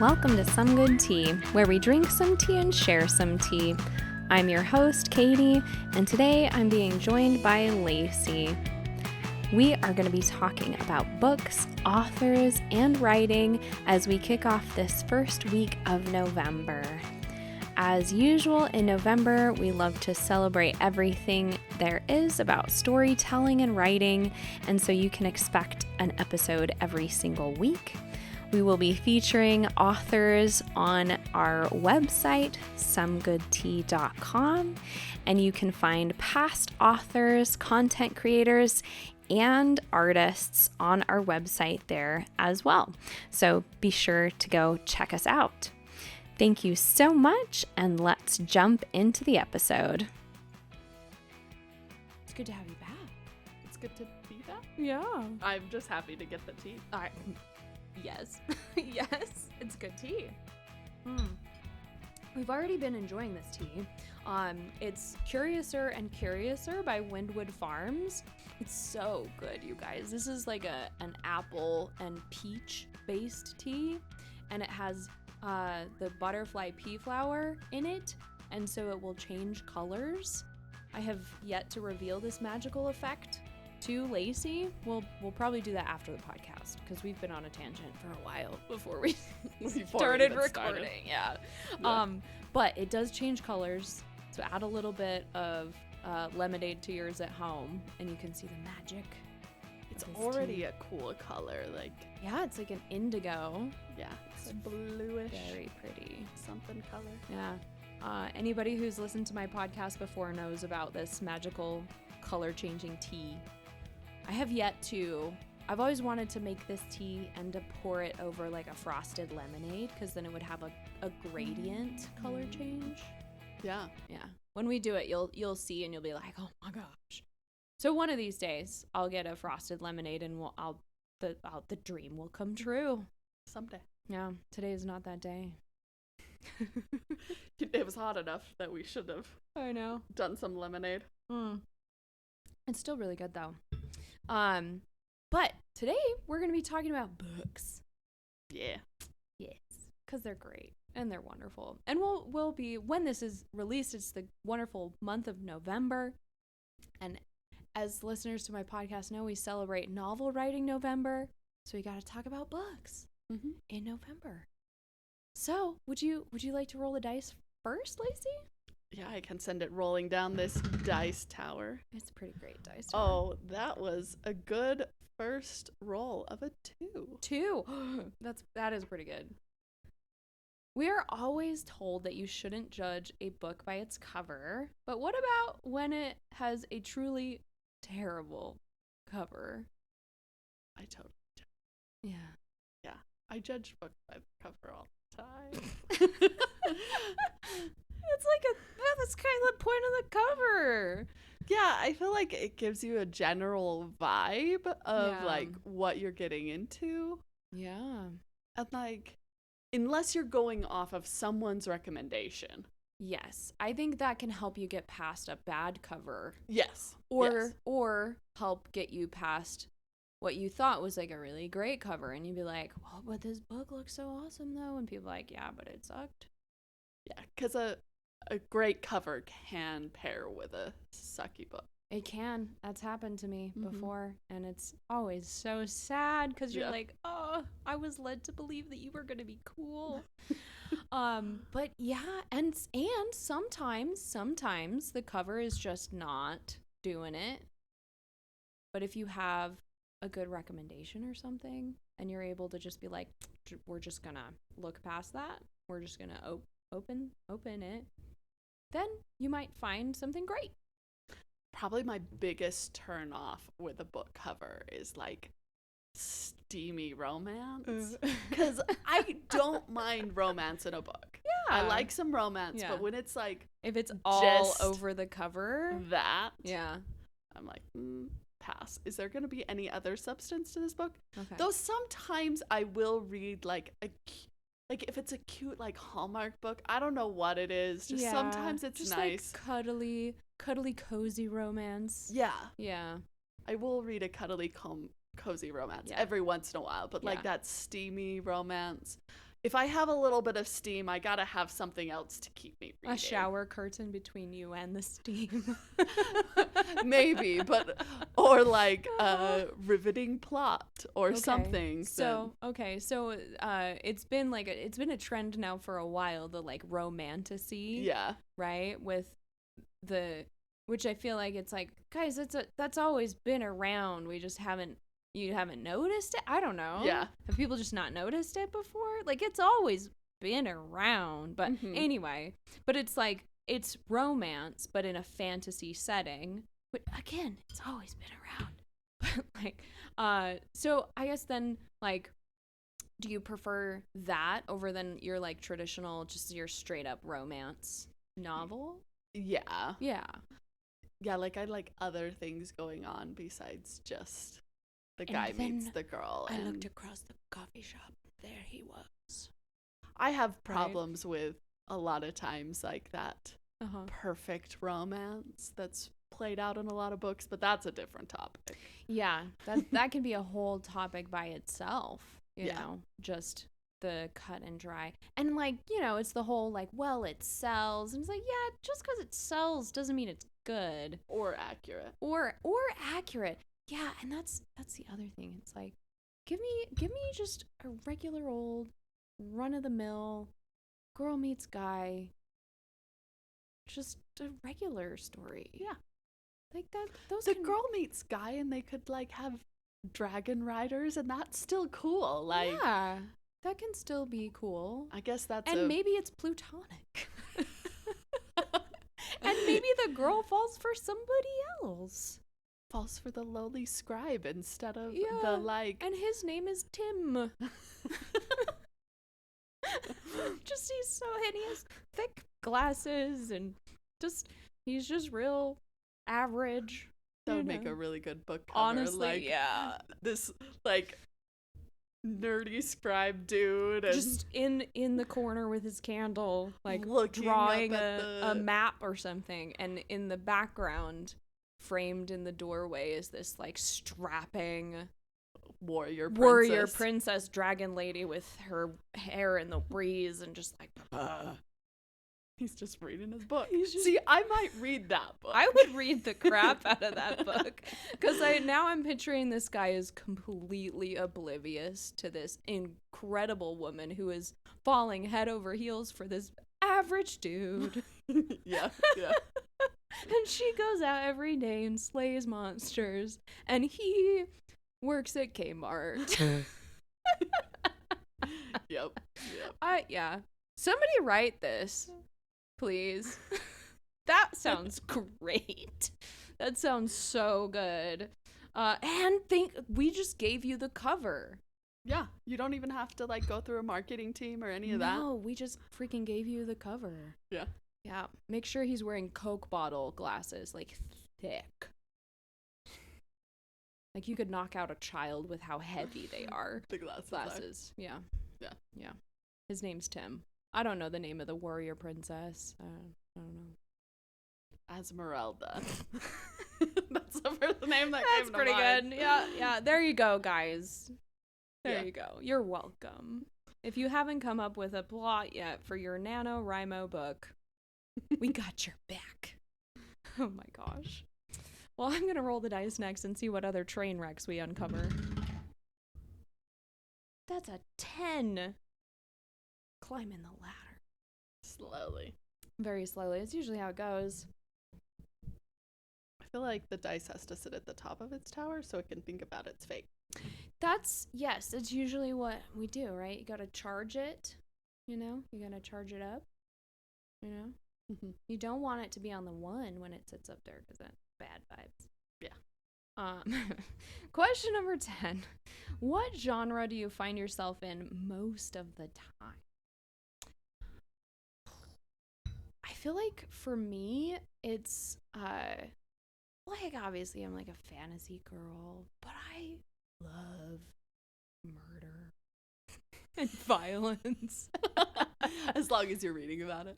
welcome to Some Good Tea, where we drink some tea and share some tea. I'm your host, Katie, and today I'm being joined by Lacy. We are going to be talking about books, authors, and writing as we kick off this first week of November. As usual, in November, we love to celebrate everything there is about storytelling and writing, and so you can expect an episode every single week. We will be featuring authors on our website, somegoodtea.com, and you can find past authors, content creators, and artists on our website there as well. So be sure to go check us out. Thank you so much, and let's jump into the episode. It's good to have you back. It's good to be back. Yeah. I'm just happy to get the tea. Yes. Yes, it's good tea. We've already been enjoying this tea. It's Curiouser and Curiouser by Wyndwood Farms. It's so good, you guys. This is like an apple and peach based tea, and it has the butterfly pea flower in it, and so it will change colors. I have yet to reveal this magical effect to Lacy. We'll probably do that after the podcast because we've been on a tangent for a while before we started recording. Yeah. But it does change colors, so add a little bit of lemonade to yours at home and you can see the magic. It's already a cool color, like, yeah, it's like an indigo. yeah, it's bluish, Very pretty. something color. Yeah. Anybody who's listened to my podcast before knows about this magical color changing tea. I have yet to. I've always wanted to make this tea and to pour it over like a frosted lemonade because then it would have a gradient color change. Yeah. Yeah. When we do it, you'll see and you'll be like, oh my gosh. So one of these days, I'll get a frosted lemonade and the dream will come true. Someday. Yeah. Today is not that day. It was hot enough that we should have I know. done some lemonade. It's still really good though. But today we're going to be talking about books. Yeah. Yes, because they're great and they're wonderful. And we'll be, when this is released, it's the wonderful month of November. And as listeners to my podcast know, we celebrate Novel Writing November. So we got to talk about books in November. So would you like to roll the dice first, Lacy? Yeah, I can send it rolling down this dice tower. It's a pretty great dice tower. Oh, that was a good first roll of a 2. 2. That is pretty good. We are always told that you shouldn't judge a book by its cover, but what about when it has a truly terrible cover? I totally do. Yeah. Yeah, I judge books by the cover all the time. It's like that's kind of the point of the cover. Yeah, I feel like it gives you a general vibe of Yeah. like what you're getting into. Yeah. And like, unless you're going off of someone's recommendation. Yes. I think that can help you get past a bad cover. Yes. Or help get you past what you thought was like a really great cover, and you'd be like, well, but this book looks so awesome though, and people are like, yeah, but it sucked. Yeah, because a great cover can pair with a sucky book. It can. That's happened to me before, and it's always so sad because you're like, oh, I was led to believe that you were going to be cool. But yeah, and sometimes the cover is just not doing it. But if you have a good recommendation or something, and you're able to just be like, we're just gonna look past that, we're just gonna open it, then you might find something great. Probably my biggest turn off with a book cover is like steamy romance, because I don't mind romance in a book. Yeah, I like some romance, but when it's like, if it's all over the cover, that, yeah, I'm like, pass. Is there going to be any other substance to this book? okay. Though sometimes I will read like if it's a cute like Hallmark book. I don't know what it is. Just sometimes it's just nice. Like cuddly, cozy romance. Yeah. I will read a cuddly, cozy romance every once in a while, but like that steamy romance, if I have a little bit of steam, I gotta have something else to keep me reading. A shower curtain between you and the steam. Maybe, but or like a riveting plot or something. So it's been it's been a trend now for a while, the like romantasy. Yeah. Right? With which I feel like it's like, guys, that's always been around. We just you haven't noticed it? I don't know. Yeah. Have people just not noticed it before? Like, it's always been around. But anyway, but it's like, it's romance, but in a fantasy setting. But again, it's always been around. Like, so I guess then, like, do you prefer that over than your, like, traditional, just your straight up romance novel? Yeah. Yeah. Yeah, like, I like other things going on besides just the guy meets the girl. I looked across the coffee shop. There he was. I have problems with a lot of times like that perfect romance that's played out in a lot of books, but that's a different topic. Yeah, that can be a whole topic by itself, you know, just the cut and dry. And like, you know, it's the whole like, well, it sells. And it's like, yeah, just because it sells doesn't mean it's good. Or accurate. Or accurate. Yeah, and that's the other thing. It's like, give me just a regular old run of the mill girl meets guy, just a regular story. Yeah. Like that those girl meets guy and they could like have dragon riders and that's still cool. Like, yeah, that can still be cool. I guess that's and maybe it's plutonic. And maybe the girl falls for somebody else. Falls for the lowly scribe instead of the like. And his name is Tim. Just he's so he has thick glasses and he's just real average. That would make a really good book cover. Honestly, like, yeah. This like nerdy scribe dude and just in the corner with his candle, like drawing a map or something, and in the background, framed in the doorway, is this like strapping warrior princess dragon lady with her hair in the breeze and just like he's just reading his book. See, I might read that book. I would read the crap out of that book, because I'm picturing this guy is completely oblivious to this incredible woman who is falling head over heels for this average dude. yeah And she goes out every day and slays monsters, and he works at Kmart. Yep. Yeah. Somebody write this, please. That sounds great. That sounds so good. And we just gave you the cover. Yeah, you don't even have to like go through a marketing team or any of that. No, we just freaking gave you the cover. Yeah. Yeah. Make sure he's wearing Coke bottle glasses, like thick. Like you could knock out a child with how heavy they are. The glasses. Yeah. Yeah. His name's Tim. I don't know the name of the warrior princess. I don't know. Esmeralda. That's the first name that That's came to pretty mind. good. Yeah. There you go, guys. There Yeah. you go. You're welcome. If you haven't come up with a plot yet for your NaNoWriMo book, we got your back. Oh my gosh. Well, I'm going to roll the dice next and see what other train wrecks we uncover. That's a 10. Climbing the ladder. Slowly. Very slowly. It's usually how it goes. I feel like the dice has to sit at the top of its tower so it can think about its fate. Yes, it's usually what we do, right? You gotta charge it, you know? You gotta charge it up, you know? Mm-hmm. You don't want it to be on the 1 when it sits up there, because that's bad vibes. Yeah. Question number 10. What genre do you find yourself in most of the time? I feel like for me, it's, like, obviously I'm like a fantasy girl, but I love murder and violence. As long as you're reading about it.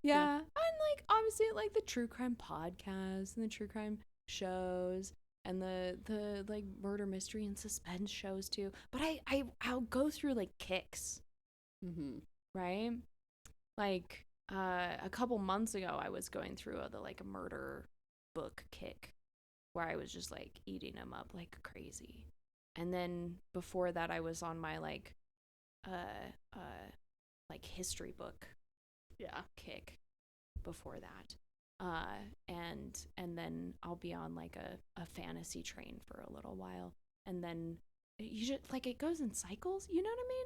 Yeah. And like obviously like the true crime podcasts and the true crime shows and the like murder mystery and suspense shows too. But I'll go through like kicks. right? Like a couple months ago, I was going through a murder book kick where I was just like eating them up like crazy. And then before that, I was on my like history book kick before that. And then I'll be on like a fantasy train for a little while. And then you should, like, it goes in cycles, you know what I mean?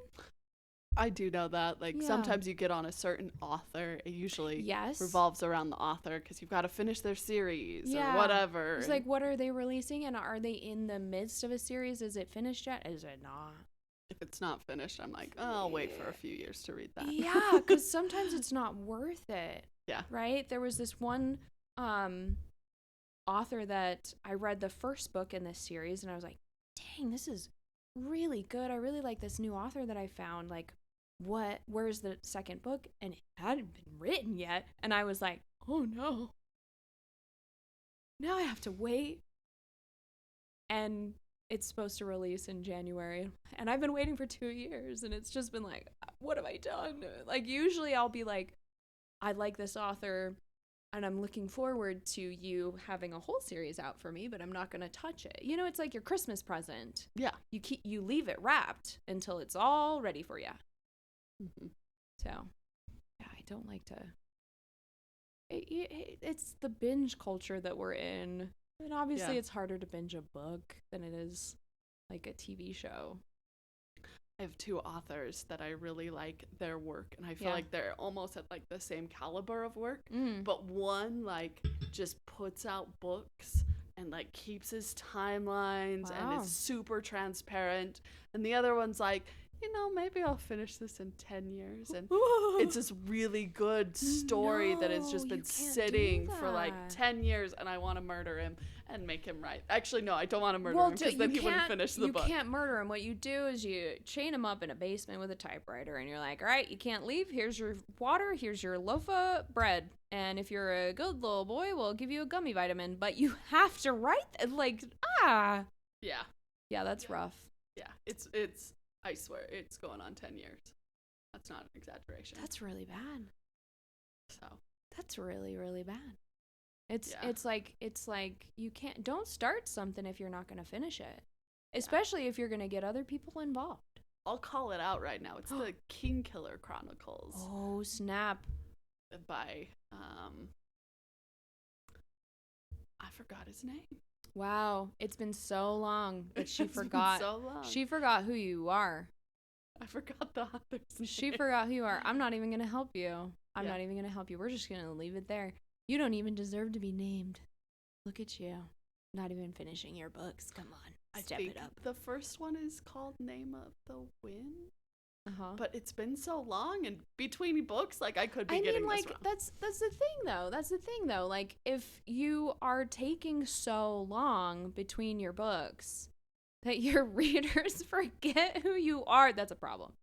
I do know that. Like, sometimes you get on a certain author. It usually revolves around the author because you've got to finish their series or whatever. It's like, what are they releasing? And are they in the midst of a series? Is it finished yet? Is it not? If it's not finished, I'm like, oh, I'll wait for a few years to read that. Yeah, because sometimes it's not worth it. Yeah. Right? There was this one author that I read the first book in this series, and I was like, dang, this is really good. I really like this new author that I found. Like, where's the second book? And it hadn't been written yet. And I was like, oh no, now I have to wait. And it's supposed to release in January, and I've been waiting for 2 years, and it's just been like, what have I done? Like, usually I'll be like, I like this author and I'm looking forward to you having a whole series out for me, but I'm not going to touch it. You know, it's like your Christmas present. Yeah. You leave it wrapped until it's all ready for you. So, yeah, I don't like to. It's the binge culture that we're in. And obviously it's harder to binge a book than it is like a TV show. I have 2 authors that I really like their work, and I feel like they're almost at like the same caliber of work, but one like just puts out books and like keeps his timelines and is super transparent, and the other one's like, you know, maybe I'll finish this in 10 years. And it's this really good story that has just been sitting for like 10 years, and I want to murder him and make him right. Actually, no, I don't want to murder him because then he wouldn't finish the book. You can't murder him. What you do is you chain him up in a basement with a typewriter, and you're like, all right, you can't leave. Here's your water. Here's your loaf of bread. And if you're a good little boy, we'll give you a gummy vitamin. But you have to write Yeah. Yeah, that's rough. Yeah, it's I swear, it's going on 10 years. That's not an exaggeration. That's really bad. So. That's really, really bad. It's like you don't start something if you're not going to finish it. Especially if you're going to get other people involved. I'll call it out right now. It's the Kingkiller Chronicles. Oh, snap. By, I forgot his name. Wow, it's been so long that she forgot. So long. She forgot who you are. I forgot the author's name. She forgot who you are. I'm not even going to help you. I'm not even going to help you. We're just going to leave it there. You don't even deserve to be named. Look at you. Not even finishing your books. Come on. Step it up. The first one is called Name of the Wind. But it's been so long, and between books, like, I could be getting this wrong. that's the thing though. Like, if you are taking so long between your books that your readers forget who you are, that's a problem.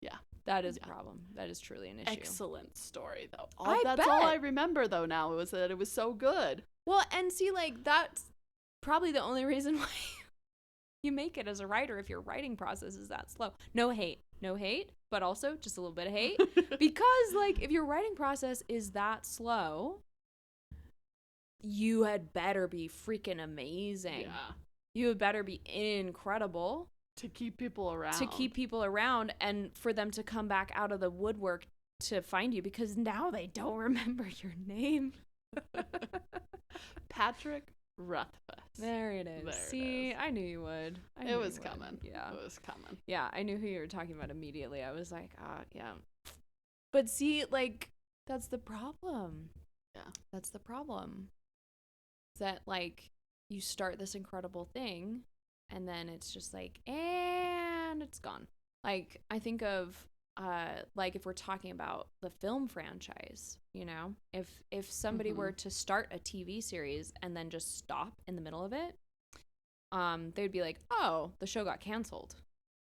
Yeah. That is a problem. That is truly an issue. Excellent story, though. That's all I remember, though, now, was that it was so good. Well, and see, like, that's probably the only reason why you make it as a writer if your writing process is that slow. No hate, but also just a little bit of hate. Because, like, if your writing process is that slow, you had better be freaking amazing. Yeah. You had better be incredible. To keep people around. And for them to come back out of the woodwork to find you, because now they don't remember your name. Patrick Rothfuss. There it is. See, I knew you would. It was coming. Yeah. It was coming. Yeah, I knew who you were talking about immediately. I was like, yeah. But see, like, that's the problem. Yeah. That's the problem. That, like, you start this incredible thing, and then it's just like, and it's gone. Like, I think of, like, if we're talking about the film franchise, you know, if somebody were to start a TV series and then just stop in the middle of it, they'd be like, oh, the show got canceled.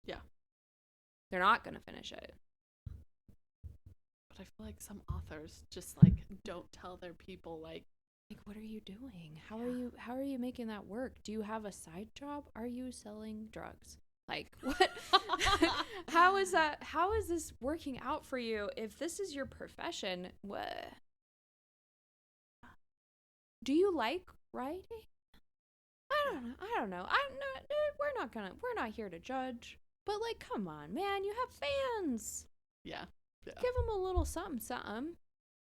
Yeah. They're not going to finish it. But I feel like some authors just, like, don't tell their people, like, what are you doing? How are you making that work? Do you have a side job? Are you selling drugs? Like, what? How is that? How is this working out for you? If this is your profession, what? Do you like writing? I don't know. We're not here to judge. But, like, come on, man. You have fans. Yeah. Give them a little something, something.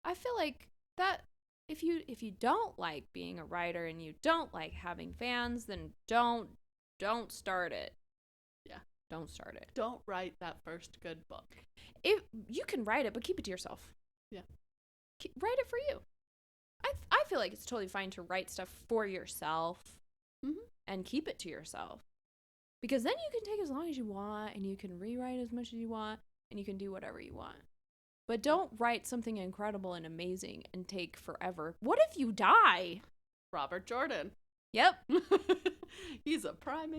I feel like that if you don't like being a writer and you don't like having fans, then don't start it. Yeah. Don't start it. Don't write that first good book. If you can write it, but keep it to yourself. Yeah. Write it for you. I feel like it's totally fine to write stuff for yourself and keep it to yourself. Because then you can take as long as you want and you can rewrite as much as you want and you can do whatever you want. But don't write something incredible and amazing and take forever. What if you die? Robert Jordan. Yep. He's a prime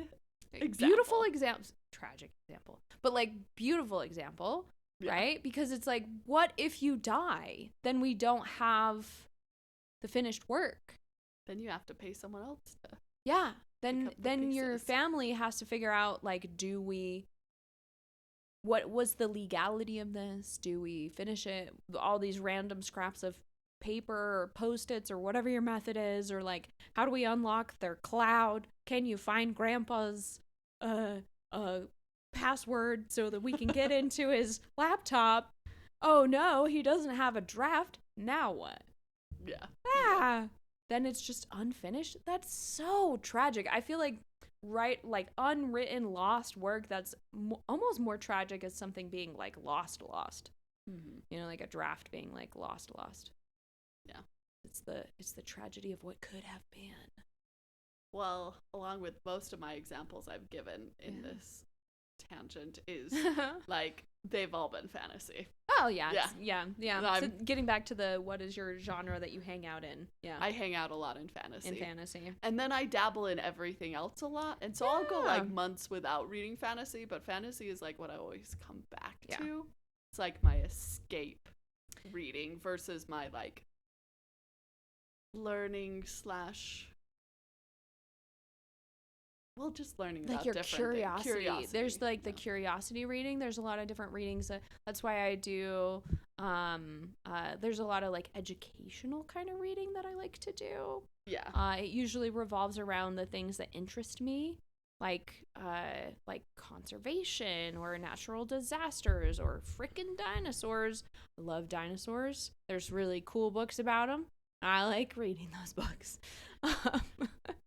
example. Beautiful example. Tragic example. But, like, beautiful example, right? Because it's like, what if you die? Then we don't have the finished work. Then you have to pay someone else to. Yeah. Then your family has to figure out, like, what was the legality of this? Do we finish it? All these random scraps of paper or Post-its or whatever your method is, or, like, how do we unlock their cloud? Can you find grandpa's password so that we can get into his laptop? Oh no, he doesn't have a draft. Now what? Yeah. Then it's just unfinished. That's so tragic. I feel like unwritten lost work, that's almost more tragic as something being, like, lost. You know, like a draft being, like, lost. Yeah. It's the tragedy of what could have been. Well, along with most of my examples I've given in this tangent is like they've all been fantasy. Oh yeah. Yeah. So getting back to what is your genre that you hang out in? Yeah. I hang out a lot in fantasy. fantasy. And then I dabble in everything else a lot. And so I'll go, like, months without reading fantasy, but fantasy is, like, what I always come back to. It's like my escape reading versus my, like, learning / well, just learning about your different curiosity. There's, like, the curiosity reading. There's a lot of different readings. That's why I do. There's a lot of, like, educational kind of reading that I like to do. Yeah. It usually revolves around the things that interest me, like conservation or natural disasters or frickin' dinosaurs. I love dinosaurs. There's really cool books about them. I like reading those books.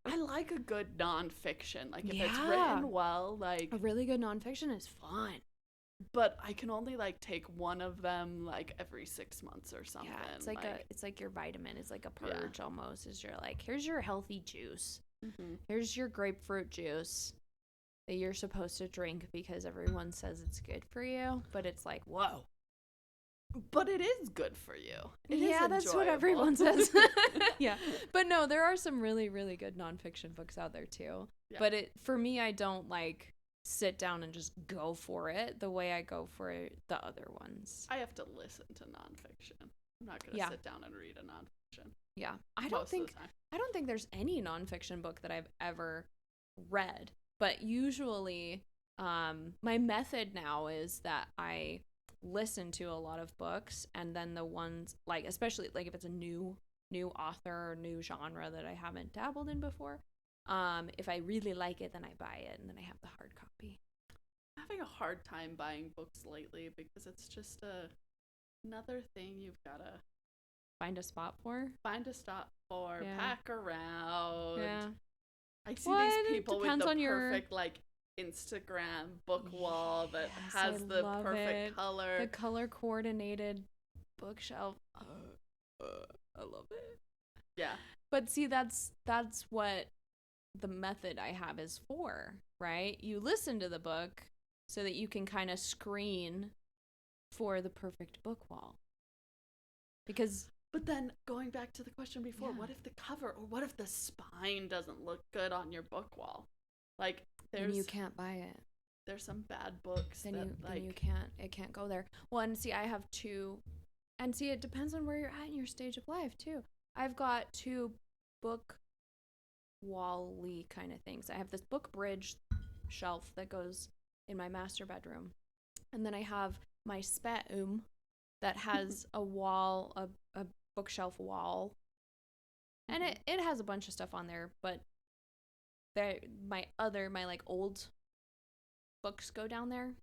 I like a good nonfiction. Like, if it's written well, like, a really good nonfiction is fun. But I can only, like, take one of them, like, every 6 months or something. Yeah, it's like your vitamin. It's like a purge almost. Is you're like, here's your healthy juice. Here's your grapefruit juice that you're supposed to drink because everyone says it's good for you. But it's like, whoa. But it is good for you. That's what everyone says. Yeah. But no, there are some really, really good nonfiction books out there too. Yeah. But for me, I don't, like, sit down and just go for it the way I go for the other ones. I have to listen to nonfiction. I'm not going to sit down and read a nonfiction. Yeah. I don't think there's any nonfiction book that I've ever read. But usually, my method now is that I listen to a lot of books, and then the ones, like, especially, like, if it's a new author or new genre that I haven't dabbled in before, if I really like it, then I buy it, and then I have the hard copy. I'm having a hard time buying books lately because it's just another thing you've got to find a spot for, pack around. Yeah. I see these people with the perfect, like, Instagram book wall that has the perfect color. The color coordinated bookshelf. I love it. Yeah. But see, that's what the method I have is for, right? You listen to the book so that you can kind of screen for the perfect book wall. But then, going back to the question before, what if the cover or what if the spine doesn't look good on your book wall? Like, then you can't buy it. There's some bad books then you can't go there. Well, and see, I have two, and see, it depends on where you're at in your stage of life too. I've got two book wall-y kind of things. I have this book bridge shelf that goes in my master bedroom. And then I have my spare that has a wall, a bookshelf wall. And it has a bunch of stuff on there, but my like old books go down there.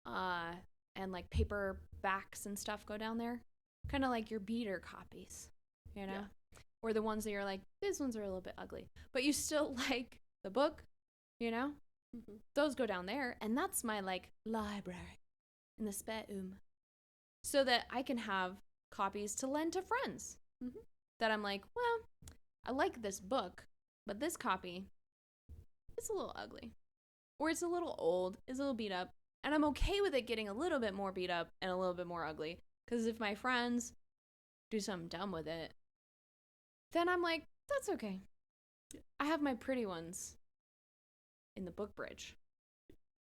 And like paperbacks and stuff go down there. Kind of like your beater copies, you know? Yeah. Or the ones that you're like, these ones are a little bit ugly. But you still like the book, you know? Those go down there. And that's my like library in the spare so that I can have copies to lend to friends. That I'm like, well, I like this book, but this copy, it's a little ugly. Or it's a little old, it's a little beat up. And I'm okay with it getting a little bit more beat up and a little bit more ugly. Because if my friends do something dumb with it, then I'm like, that's okay. I have my pretty ones in the book bridge.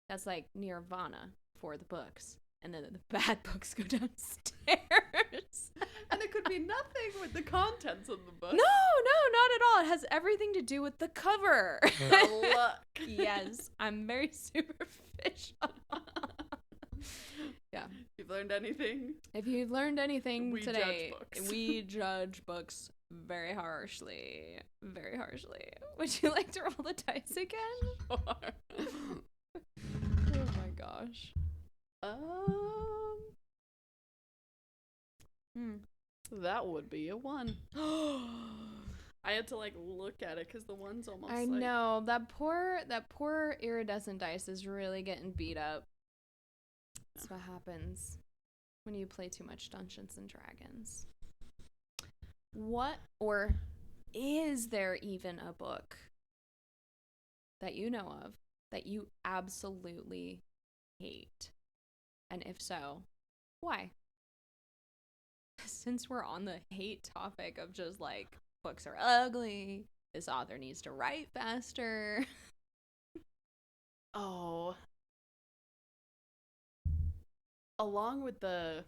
That's like nirvana for the books. And then the bad books go downstairs. And it could be nothing with the contents of the book. No, not at all. It has everything to do with the cover. Look. Yes, I'm very superficial. Yeah. You've learned anything? If you've learned anything today, judge books. We judge books very harshly. Very harshly. Would you like to roll the dice again? Sure. Oh my gosh. That would be a 1. I had to like look at it because the one's almost. I know that poor iridescent dice is really getting beat up. That's what happens when you play too much Dungeons and Dragons. What, or is there even a book that you know of that you absolutely hate? And if so, why? Since we're on the hate topic of just like books are ugly, this author needs to write faster. Oh. Along with the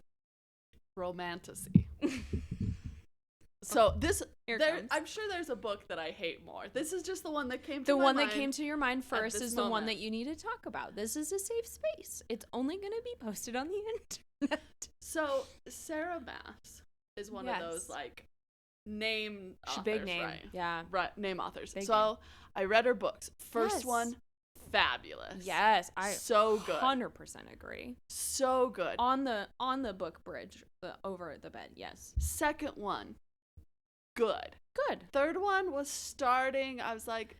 romantasy. So I'm sure there's a book that I hate more. This is just the one that came to my mind. The one that came to your mind first is the one that you need to talk about. This is a safe space. It's only going to be posted on the internet. So Sarah Maas is one of those like name authors, big name. Right? Yeah. Right, name authors. Big so name. I read her books. First one, fabulous. Yes, I so good. 100% agree. So good. On the book bridge, over the bed. Yes. Second one, good. Good. Third one was starting. I was like,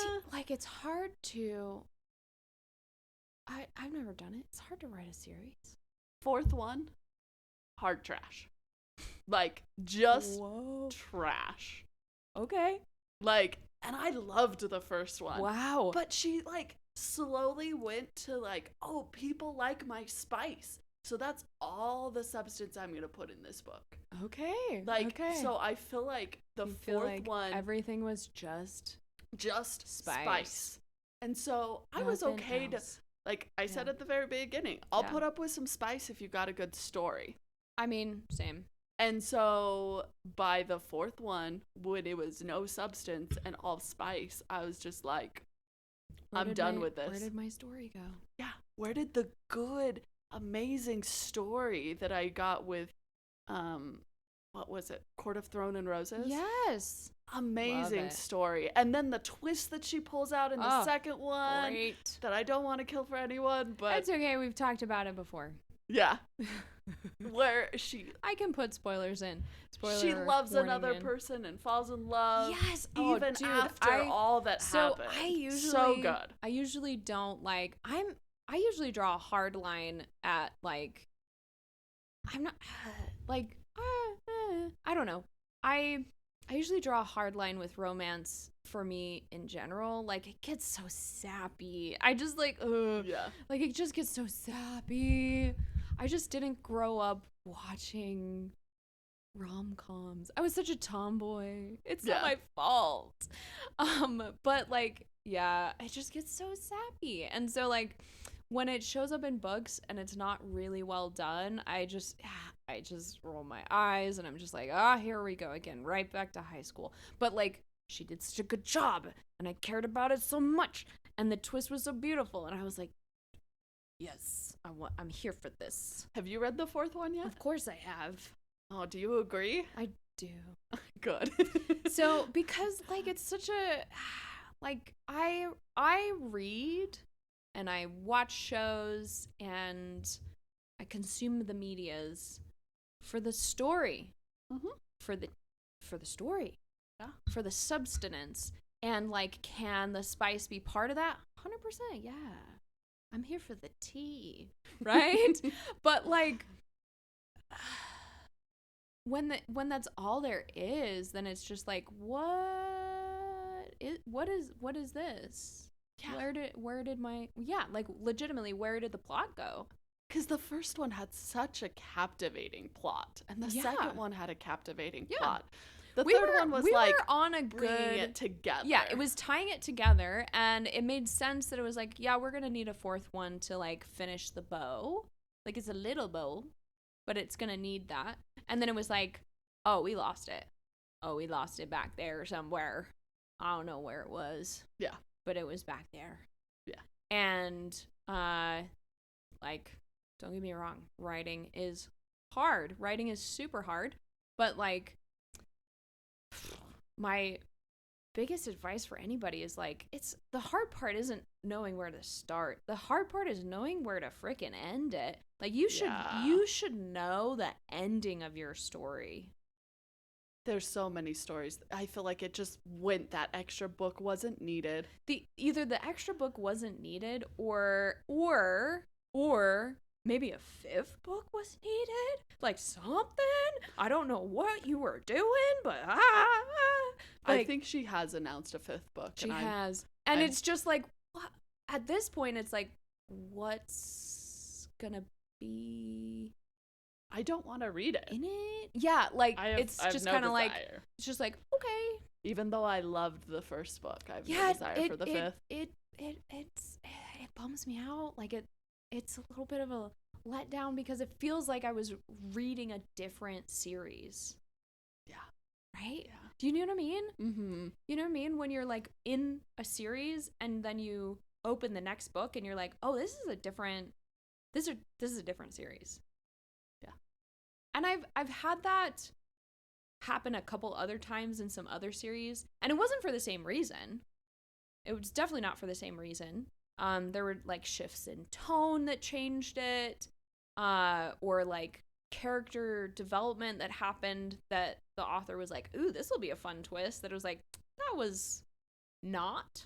See, like it's hard to. I've never done it. It's hard to write a series. Fourth one, hard trash. Like just trash. Okay. Like, and I loved the first one. Wow. But she like slowly went to like, oh, people like my spice. So that's all the substance I'm going to put in this book. Okay. Like, okay. So I feel like the fourth one. Everything was just spice. And so I was okay to, like I said at the very beginning, I'll put up with some spice if you got a good story. I mean, same. And so by the fourth one, when it was no substance and all spice, I was just like, I'm done with this. Where did my story go? Yeah. Where did the good, amazing story that I got with, what was it? Court of Thorn and Roses? Yes. Amazing story. And then the twist that she pulls out in the second one. Great. That I don't want to kill for anyone, but. It's okay. We've talked about it before. Yeah. Where I can put spoilers in. She loves another person and falls in love. Yes. Even after all that happened. So good. I usually don't like. I usually draw a hard line at like. I'm not like. I don't know. I usually draw a hard line with romance for me in general. Like it gets so sappy. I just like yeah. Like it just gets so sappy. I just didn't grow up watching rom-coms. I was such a tomboy. It's not my fault. But like, yeah, it just gets so sappy. And so like when it shows up in books and it's not really well done, I just roll my eyes and I'm just like, here we go again, right back to high school. But like she did such a good job and I cared about it so much And the twist was so beautiful. And I was like, yes, I'm here for this. Have you read the fourth one yet? Of course I have. Oh, do you agree? I do. Good. So, because, like, it's such a, like, I read and I watch shows and I consume the medias for the story, for the story, for the substance, and, like, can the spice be part of that? 100%, yeah. I'm here for the tea, right? But, like, when that's all there is, then it's just like, what is this? Yeah. Where did my like, legitimately, where did the plot go? Because the first one had such a captivating plot, and the second one had a captivating plot. The third one was like on a bringing it together. Yeah, it was tying it together, and it made sense that it was like, yeah, we're gonna need a fourth one to, like, finish the bow. Like, it's a little bow, but it's gonna need that. And then it was like, oh, we lost it. Oh, we lost it back there somewhere. I don't know where it was. Yeah. But it was back there. Yeah. And, like, don't get me wrong, writing is hard. Writing is super hard. But, like, my biggest advice for anybody is, like, the hard part isn't knowing where to start. The hard part is knowing where to frickin' end it. Like, you should know the ending of your story. There's so many stories. I feel like it just went, that extra book wasn't needed. Either the extra book wasn't needed, or maybe a fifth book was needed. Like, something. I don't know what you were doing, but like, I think she has announced a fifth book. She has. And it's just like, at this point, it's like, what's gonna be? I don't want to read it. In it? Yeah, like, it's just kind of like, it's just like, okay. Even though I loved the first book, I have no desire for the fifth. It bums me out. Like, it's a little bit of a letdown because it feels like I was reading a different series. Yeah. Right? Yeah. Do you know what I mean? Mm-hmm. You know what I mean? When you're, like, in a series and then you open the next book and you're like, oh, this is a different series. Yeah. And I've had that happen a couple other times in some other series, and it wasn't for the same reason. It was definitely not for the same reason. There were, like, shifts in tone that changed it, or, like, character development that happened that the author was like, ooh, this will be a fun twist. That it was like, that was not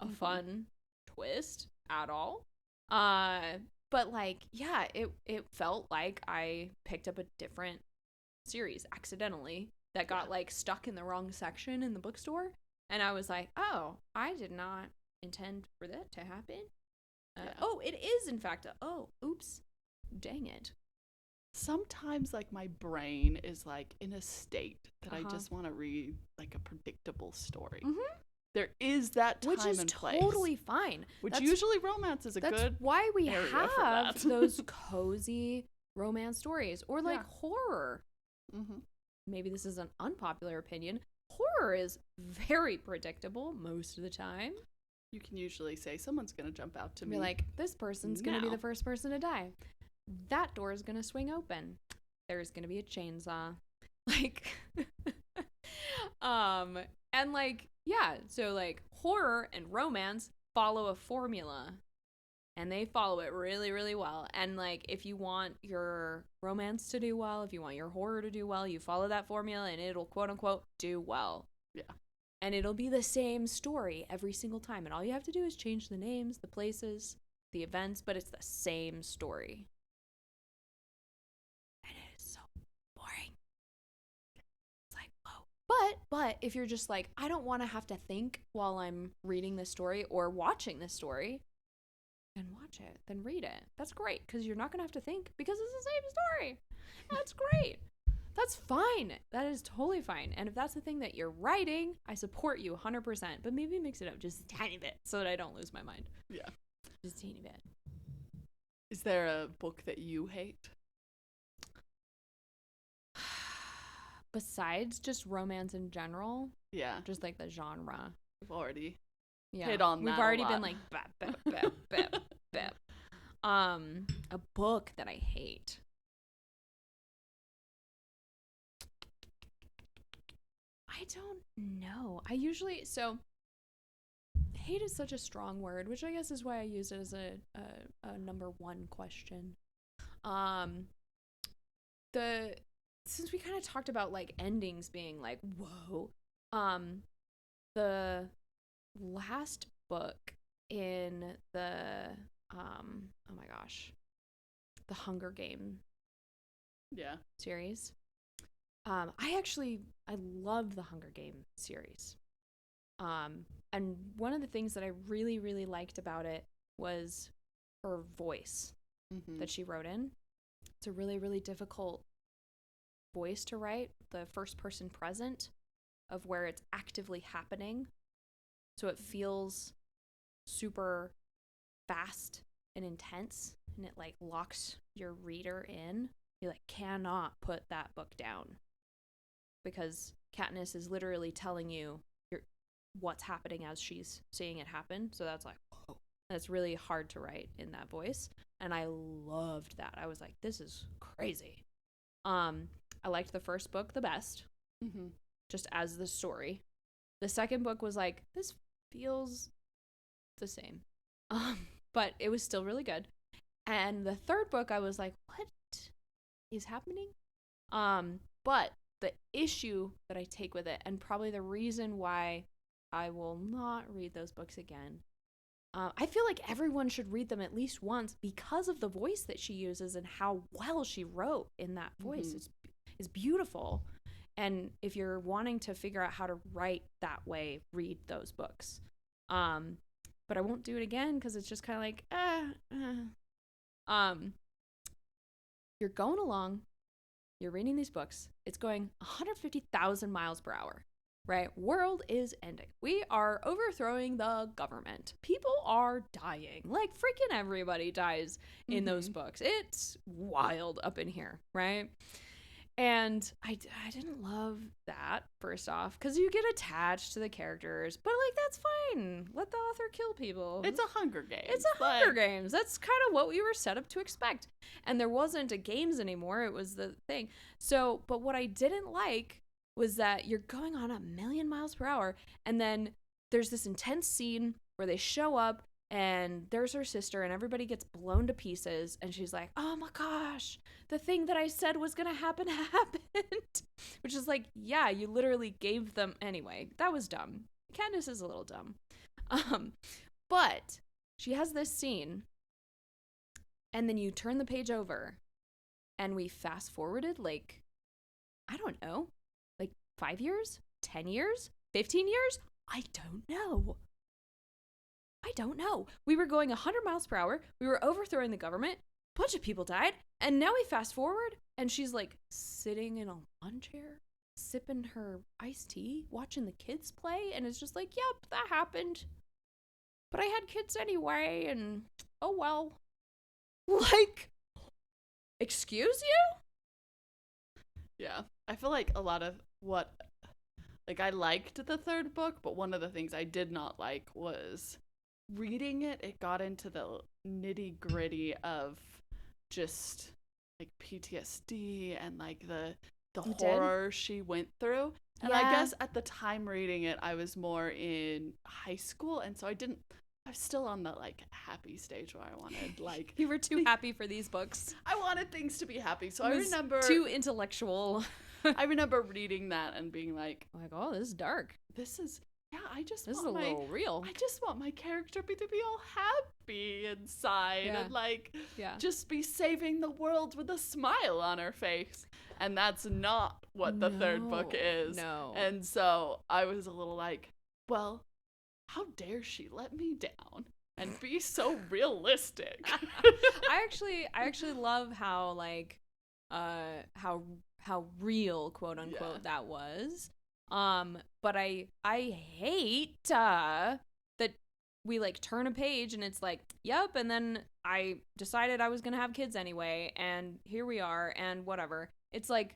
a fun twist at all. But, like, yeah, it felt like I picked up a different series accidentally that got, like, stuck in the wrong section in the bookstore. And I was like, oh, I did not intend for that to happen. Oh, it is, in fact, oops, dang it. Sometimes, like, my brain is, like, in a state that I just want to read, like, a predictable story. Mm-hmm. There is that time and place. Which is totally fine. Usually romance is a good That's why we have those cozy romance stories. Or, like, horror. Mm-hmm. Maybe this is an unpopular opinion. Horror is very predictable most of the time. You can usually say, someone's going to jump out to me. Be like, this person's going to be the first person to die. That door is going to swing open. There's going to be a chainsaw. Like, and, like, yeah, so, like, horror and romance follow a formula, and they follow it really, really well. And, like, if you want your romance to do well, if you want your horror to do well, you follow that formula, and it'll, quote unquote, do well. Yeah. And it'll be the same story every single time, and all you have to do is change the names, the places, the events, but it's the same story. And it is so boring. It's like, whoa. But if you're just like, I don't want to have to think while I'm reading this story or watching this story, then watch it, then read it. That's great, because you're not going to have to think because it's the same story. That's great. That's fine. That is totally fine. And if that's the thing that you're writing, I support you 100%. But maybe mix it up just a tiny bit so that I don't lose my mind. Yeah. Just a teeny bit. Is there a book that you hate? Besides just romance in general? Yeah. Just, like, the genre. We've already hit on that. We've already been like, bap, bap, bap, bap, bap. A book that I hate. I don't know. Hate is such a strong word, which I guess is why I use it as a number one question. Since we kind of talked about like endings being like, whoa, the last book in the oh my gosh, the Hunger Game series. I love the Hunger Game series. And one of the things that I really, really liked about it was her voice that she wrote in. It's a really, really difficult voice to write, the first person present of where it's actively happening. So it feels super fast and intense, and it like locks your reader in. You like cannot put that book down because Katniss is literally telling you what's happening as she's seeing it happen. So that's like, whoa. And it's really hard to write in that voice. And I loved that. I was like, this is crazy. I liked the first book the best, just as the story. The second book was like, this feels the same. But it was still really good. And the third book, I was like, what is happening? But the issue that I take with it, and probably the reason why I will not read those books again, I feel like everyone should read them at least once because of the voice that she uses and how well she wrote in that voice. It's beautiful. And if you're wanting to figure out how to write that way, read those books. But I won't do it again because it's just kind of like, you're going along, you're reading these books, it's going 150,000 miles per hour, right? World is ending. We are overthrowing the government. People are dying. Like freaking everybody dies in those books. It's wild up in here, right? And I didn't love that, first off, because you get attached to the characters, but like that's fine. Let the author kill people. It's a Hunger Games. It's a Hunger Games. That's kind of what we were set up to expect. And there wasn't a games anymore. It was the thing. So, but what I didn't like was that you're going on 1,000,000 miles per hour, and then there's this intense scene where they show up, and there's her sister, and everybody gets blown to pieces, and she's like, oh my gosh, the thing that I said was gonna happen happened. Which is like, yeah, you literally gave them anyway. That was dumb. Candace is a little dumb. But she has this scene, and then you turn the page over, and we fast forwarded like, I don't know, like 5 years, 10 years, 15 years? I don't know. We were going 100 miles per hour. We were overthrowing the government. A bunch of people died. And now we fast forward, and she's like sitting in a lawn chair, sipping her iced tea, watching the kids play. And it's just like, yep, that happened. But I had kids anyway, and oh well. Like, excuse you? Yeah. I feel like a lot of what, like, I liked the third book, but one of the things I did not like was reading it got into the nitty gritty of just like PTSD and like the horror she went through. And I guess at the time reading it, I was more in high school, and so I was still on the like happy stage where I wanted like you were too happy for these books. I wanted things to be happy, so I remember too intellectual. I remember reading that and being like, oh, this is dark. This is this is a little real. I just want my character to be all happy inside and like just be saving the world with a smile on her face. And that's not what the third book is. No. And so I was a little like, well, how dare she let me down and be so realistic? I actually love how like how real, quote unquote, that was. But I hate that we like turn a page and it's like, yep, and then I decided I was gonna have kids anyway, and here we are, and whatever. It's like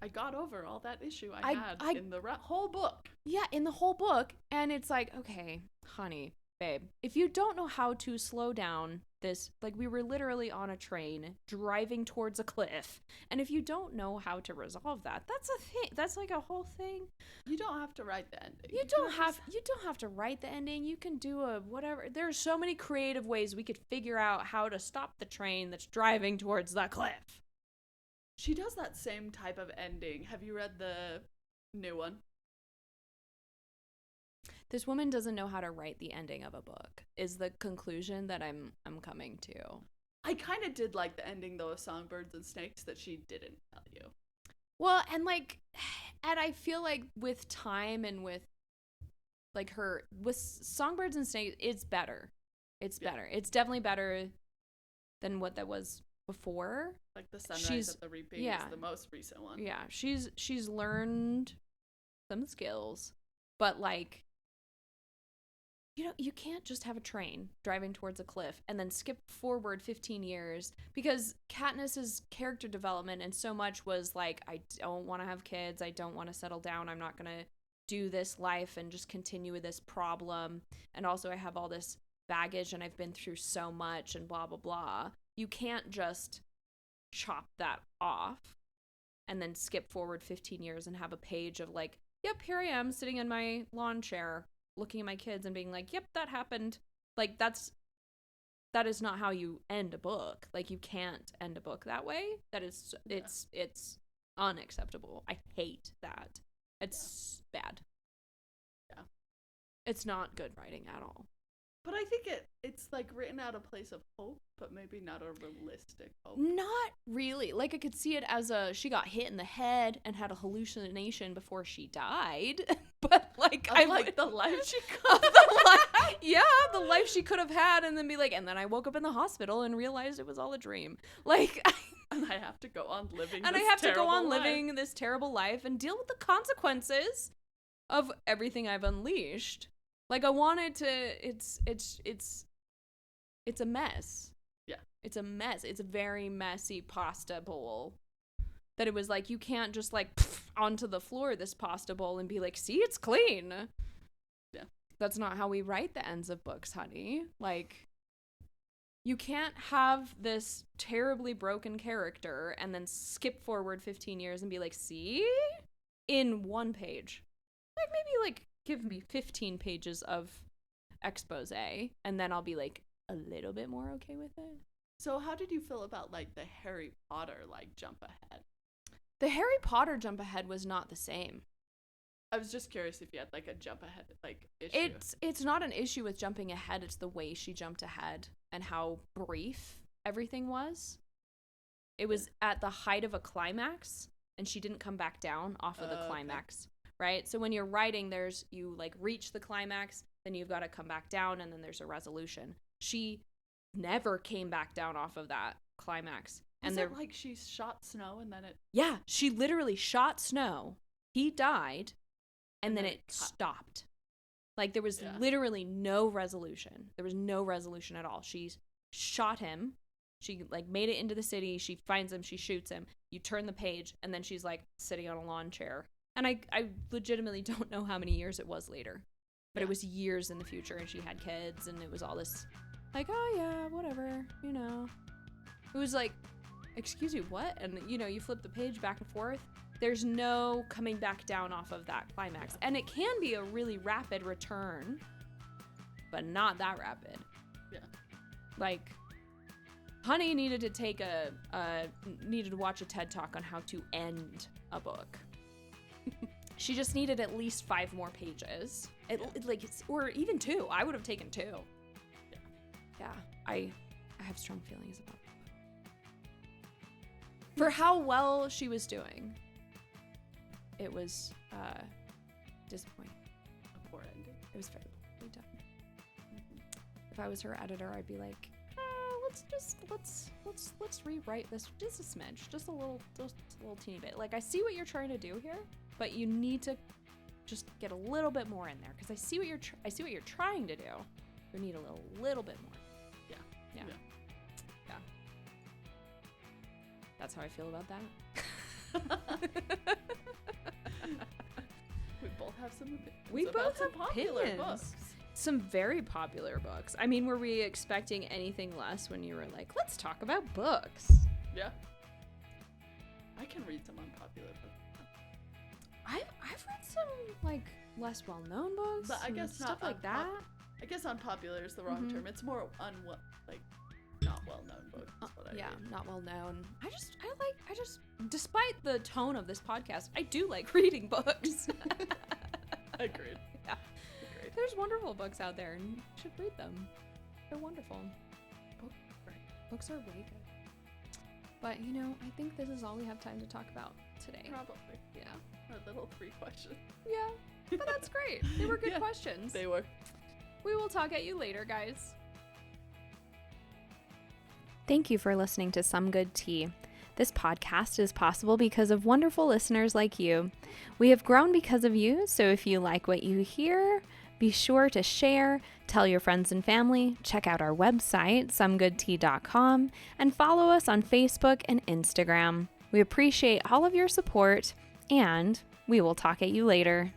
I got over all that issue I had in the whole book. Yeah, in the whole book. And it's like, okay, honey, babe, if you don't know how to slow down this, like, we were literally on a train driving towards a cliff, and if you don't know how to resolve that, that's a thing. That's like a whole thing. You don't have to write the ending. You don't have to write the ending. You can do a whatever. There's so many creative ways we could figure out how to stop the train that's driving towards the cliff. She does that same type of ending. Have you read the new one? This woman doesn't know how to write the ending of a book, is the conclusion that I'm coming to. I kind of did like the ending, though, of Songbirds and Snakes that she didn't tell you. Well, and I feel like with time and with, like, with Songbirds and Snakes, it's better. It's better. It's definitely better than what that was before. Like the Sunrise at the Reaping is the most recent one. Yeah, she's learned some skills, but, like, you know, you can't just have a train driving towards a cliff and then skip forward 15 years, because Katniss's character development and so much was like, I don't want to have kids, I don't want to settle down, I'm not going to do this life and just continue with this problem, and also I have all this baggage and I've been through so much and blah blah blah. You can't just chop that off and then skip forward 15 years and have a page of like, yep, here I am sitting in my lawn chair looking at my kids and being like, yep, that happened. Like, that is not how you end a book. Like, you can't end a book that way. That is, it's unacceptable. I hate that. It's bad. Yeah. It's not good writing at all. But I think it's like written out a place of hope, but maybe not a realistic hope. Not really. Like, I could see it as she got hit in the head and had a hallucination before she died. But, like, I like the life she could the life she could have had, and then be like, and then I woke up in the hospital and realized it was all a dream. Like, and I have to go on living this terrible life and deal with the consequences of everything I've unleashed. Like, I wanted to, it's a mess. Yeah. It's a mess. It's a very messy pasta bowl. That it was like, you can't just, like, onto the floor this pasta bowl and be like, see, it's clean. Yeah. That's not how we write the ends of books, honey. Like, you can't have this terribly broken character and then skip forward 15 years and be like, see? In one page. Like, maybe, like, give me 15 pages of expose, and then I'll be, like, a little bit more okay with it. So how did you feel about, like, the Harry Potter, like, jump ahead? The Harry Potter jump ahead was not the same. I was just curious if you had, like, a jump ahead, like, issue. It's not an issue with jumping ahead, it's the way she jumped ahead and how brief everything was. It was at the height of a climax, and she didn't come back down off of the climax. Okay. Right? So when you're writing, you like reach the climax, then you've got to come back down, and then there's a resolution. She never came back down off of that climax. And they're like, she shot Snow and then it... Yeah, she literally shot Snow. He died, and then it stopped. Like, there was literally no resolution. There was no resolution at all. She shot him. She, like, made it into the city. She finds him. She shoots him. You turn the page, and then she's, like, sitting on a lawn chair. And I legitimately don't know how many years it was later. But it was years in the future, and she had kids, and it was all this, like, oh, yeah, whatever, you know. It was like, excuse you, what? And, you know, you flip the page back and forth. There's no coming back down off of that climax. And it can be a really rapid return, but not that rapid. Yeah. Like, Honey needed to needed to watch a TED Talk on how to end a book. She just needed at least 5 more pages. Or even 2. I would have taken 2. Yeah. I have strong feelings about that. For how well she was doing, it was disappointing. A poor ending. It was very poorly done. If I was her editor, I'd be like, let's rewrite this just a smidge, just a little teeny bit. Like, I see what you're trying to do here, but you need to just get a little bit more in there, because I see what you're trying to do. You need a little bit more. Yeah. That's how I feel about that. We both have some opinions. We both have popular opinions. books. Some very popular books. I mean, were we expecting anything less when you were like, let's talk about books? Yeah. I can read some unpopular books. I've read some like less well-known books, but I guess stuff like that. I guess unpopular is the wrong term. It's more not well-known books. Not well-known. I just, despite the tone of this podcast, I do like reading books. Agreed. Yeah. Agreed. There's wonderful books out there, and you should read them. They're wonderful. Books are way good. But I think this is all we have time to talk about today. Probably. Yeah. Our little 3 questions. Yeah. But that's great. They were good questions. They were. We will talk at you later, guys. Thank you for listening to Some Good Tea. This podcast is possible because of wonderful listeners like you. We have grown because of you, so if you like what you hear, be sure to share, tell your friends and family, check out our website, somegoodtea.com, and follow us on Facebook and Instagram. We appreciate all of your support, and we will talk at you later.